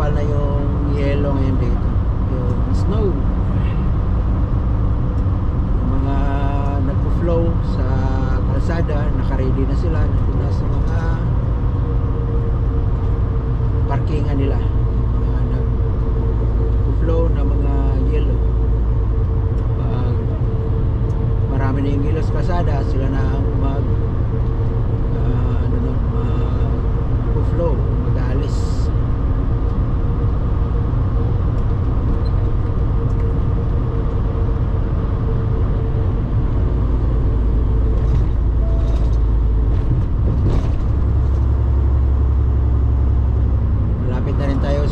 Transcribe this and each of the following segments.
makapal na yung yelo ngayon dito, yung snow. Yung mga nagpo-flow sa kalsada, naka-ready na sila, nandun na sa mga parkingan nila, mga nag-flow na mga yelo. Pag marami na yung yelo sa kalsada, sila na ang mag-flow, mag-aalis.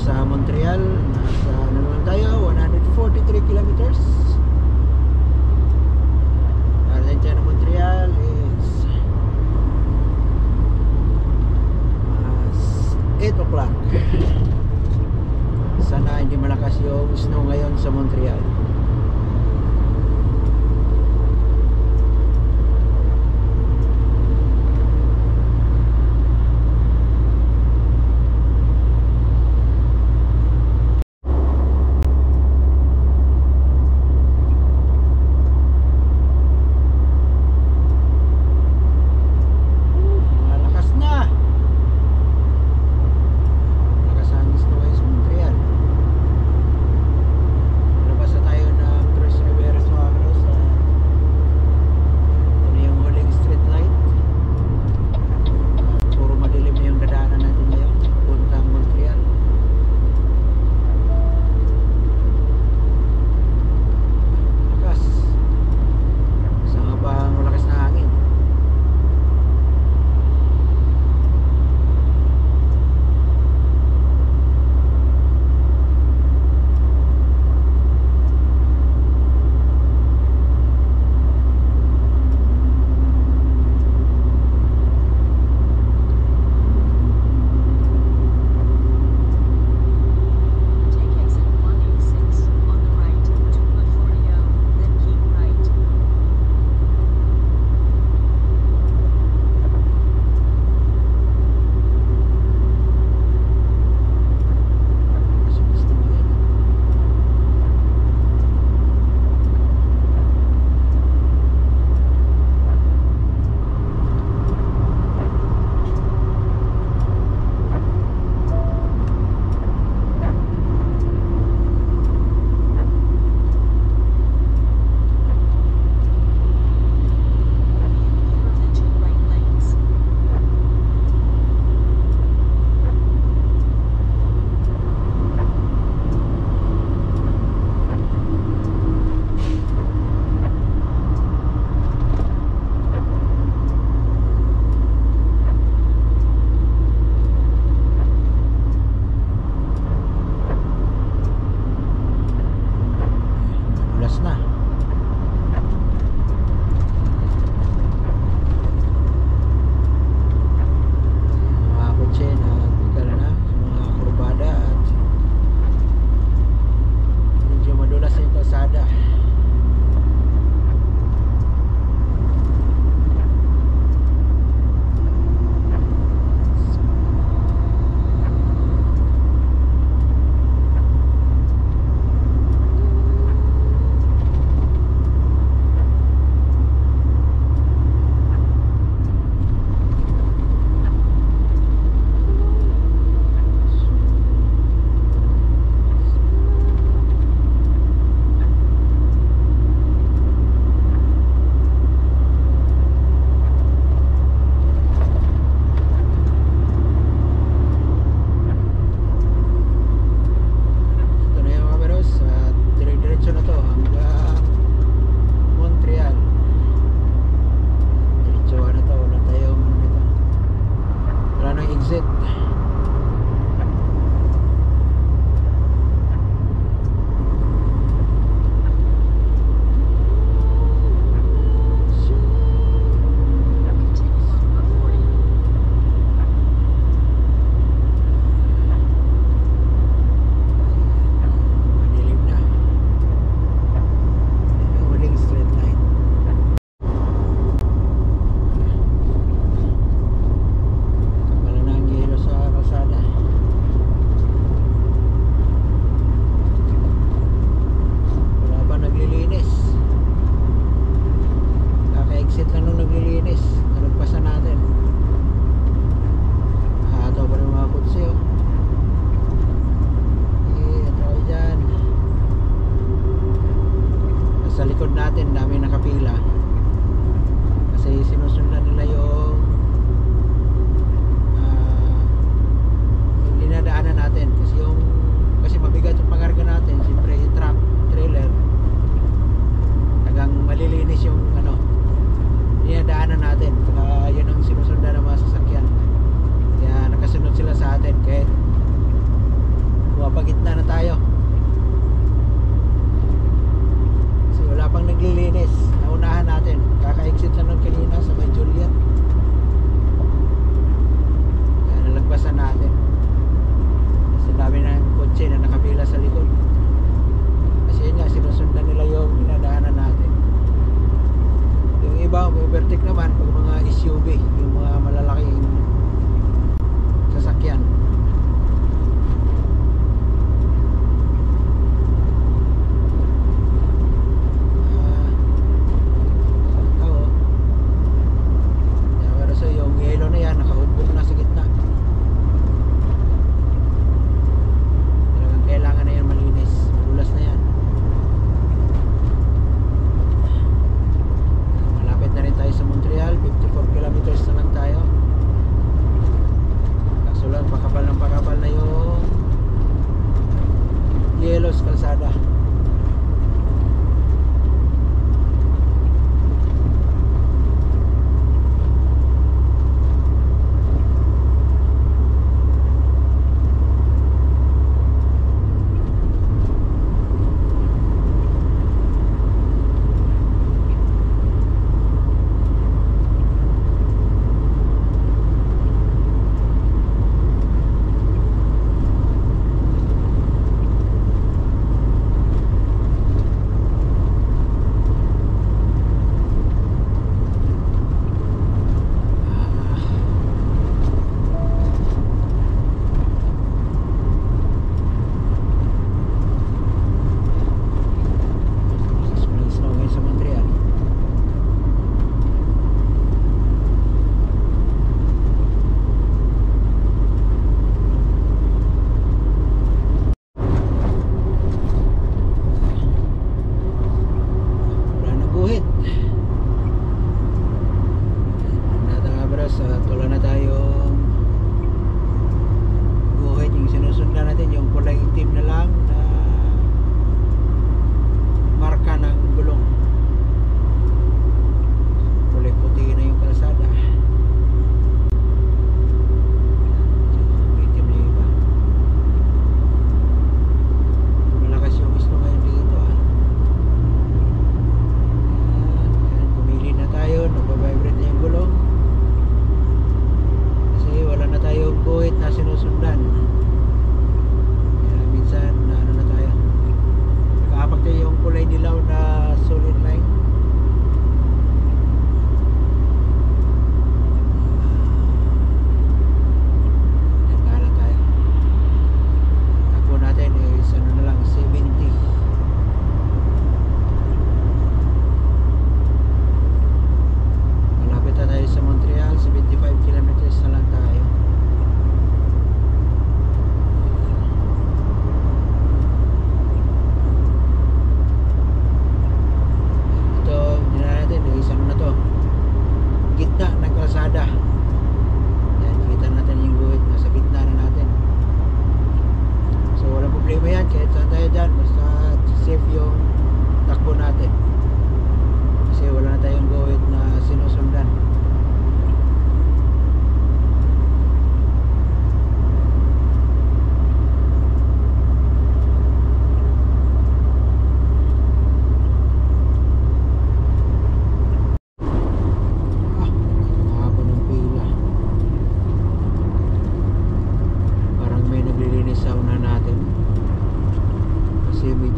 Sa Montreal, nasa ano naman tayo, 143 kilometers. Darating tayo ng Montreal is 8 o'clock. Sana hindi malakas yung snow ngayon sa Montreal. Sa tayo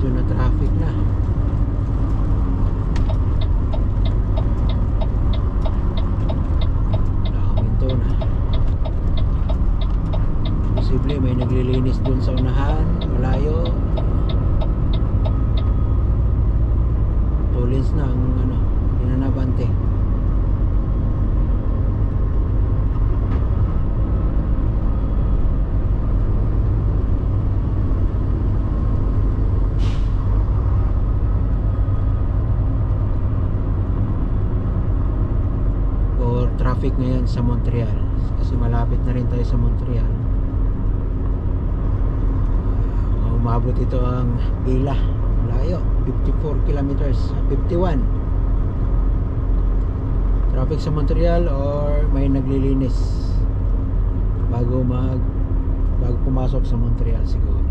medyo na traffic na. Nakaminto na. Posible may naglilinis dun sa unahan, malayo. Tulins na ang ano, hindi na nabante. Traffic ngayon sa Montreal kasi malapit na rin tayo sa Montreal. Umabot ito ang pila, malayo, 54 kilometers, 51 traffic sa Montreal, or may naglilinis bago pumasok sa Montreal siguro.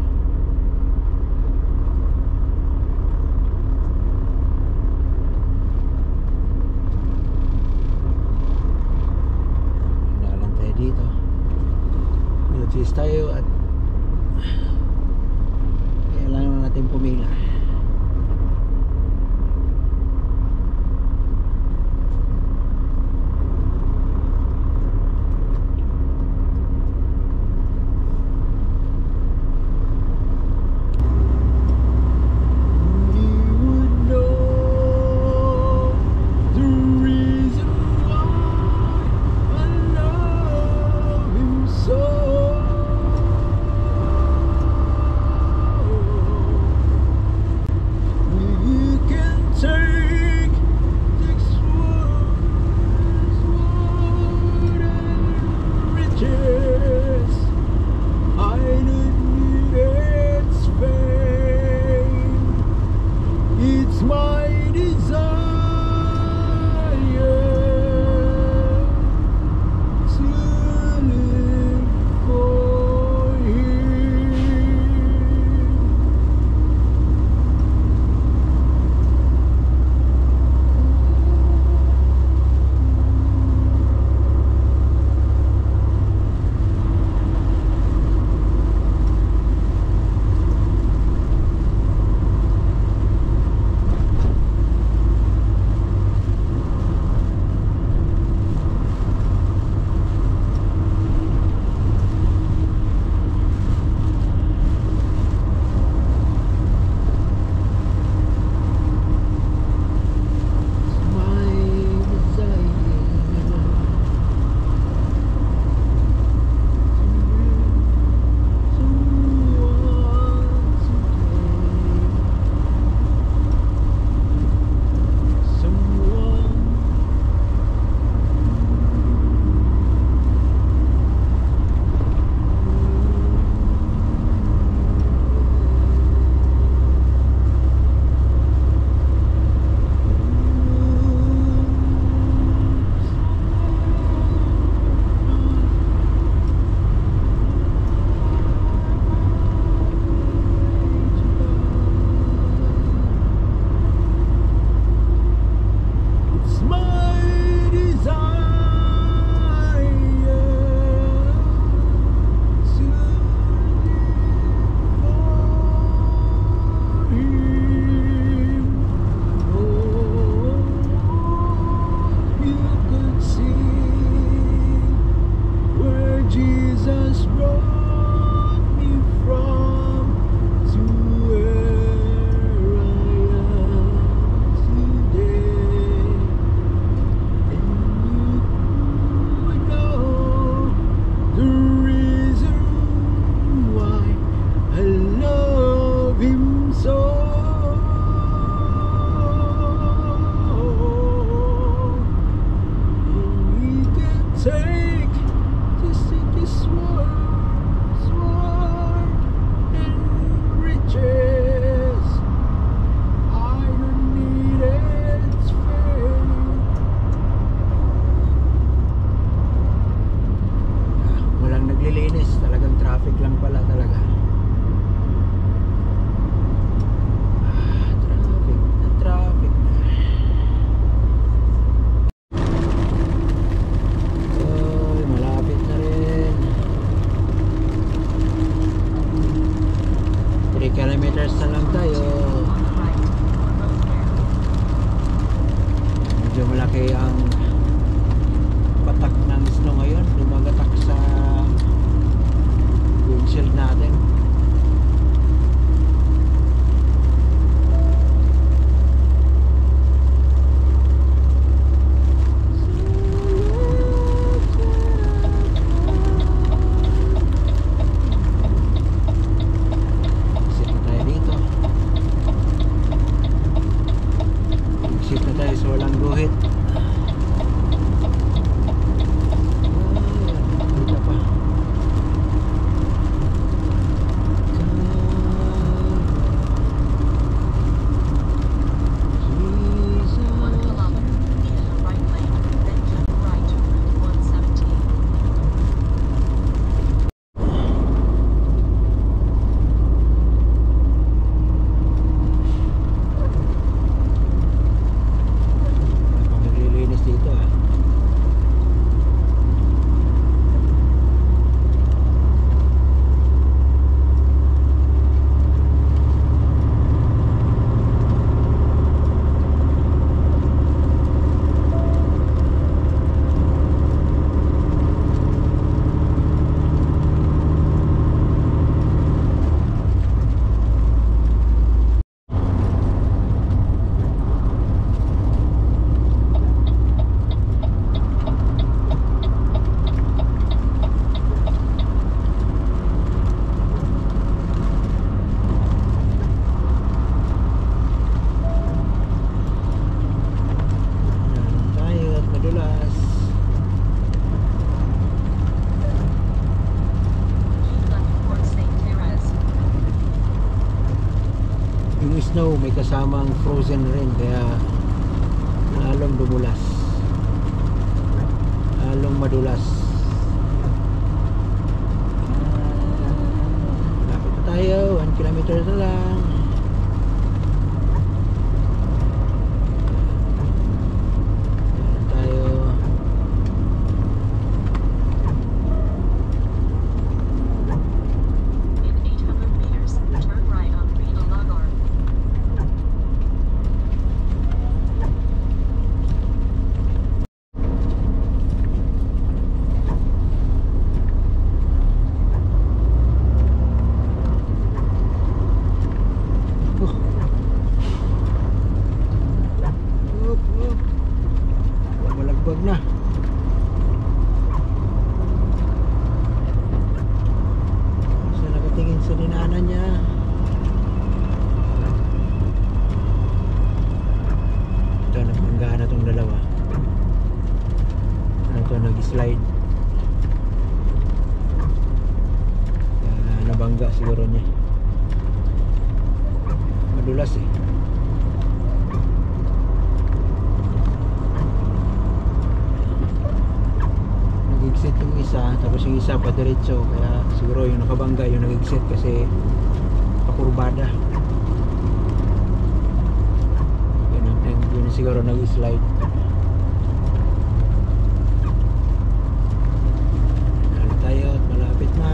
Dito notice tayo at kailangan natin pumila. kilometers na lang tayo. Medyo malaki ang patak ng snow ngayon, lumagatak sa windshield natin. Snow may kasamang frozen rin, kaya lalong dumulas, lalong madulas. Lapit na tayo, 1 kilometer na lang. Na siya nakatingin sa dinaanan niya. Ito, nagmanggahan na itong dalawa. Ito, nag-slide, nabangga siguro niya. Madulas eh. Exit yung isa, tapos yung isa pa diretso, kaya siguro yung nakabangga yung nag-exit kasi pakurbada. Yun siguro nag-slide. Nalo tayo at malapit na.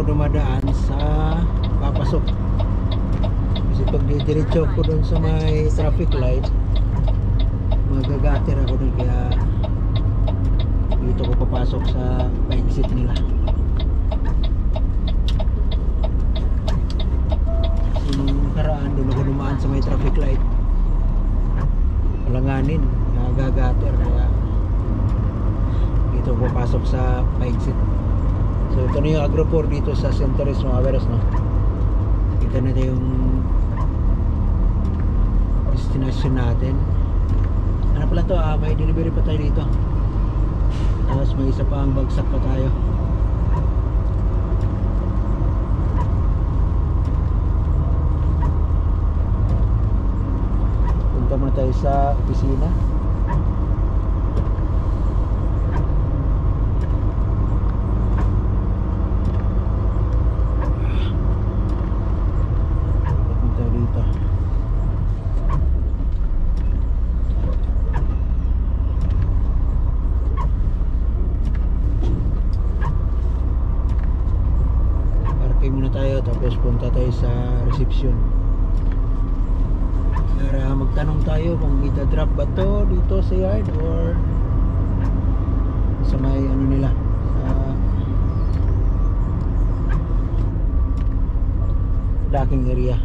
Dumadaan sa papasok kasi pag didiretso ko dun sa may traffic light, magagatir ako dun, kaya dito ko papasok sa exit nila. Nung nakaraan dun ako dumaan sa may traffic light, alanganin, magagatir, kaya dito ko papasok sa exit. So ito na yung Agropur dito sa Centuries, mga kaberos, no? Kita na yung destination natin. Ano pala to, may delivery pa tayo dito. Tapos may isa pa ang bagsak pa tayo. sa opisina. Punta dito. Parking muna tayo tapos punta tayo sa reception para magtanong tayo kung ita-drop ba to dito sa yard or sa may ano nila sa docking area.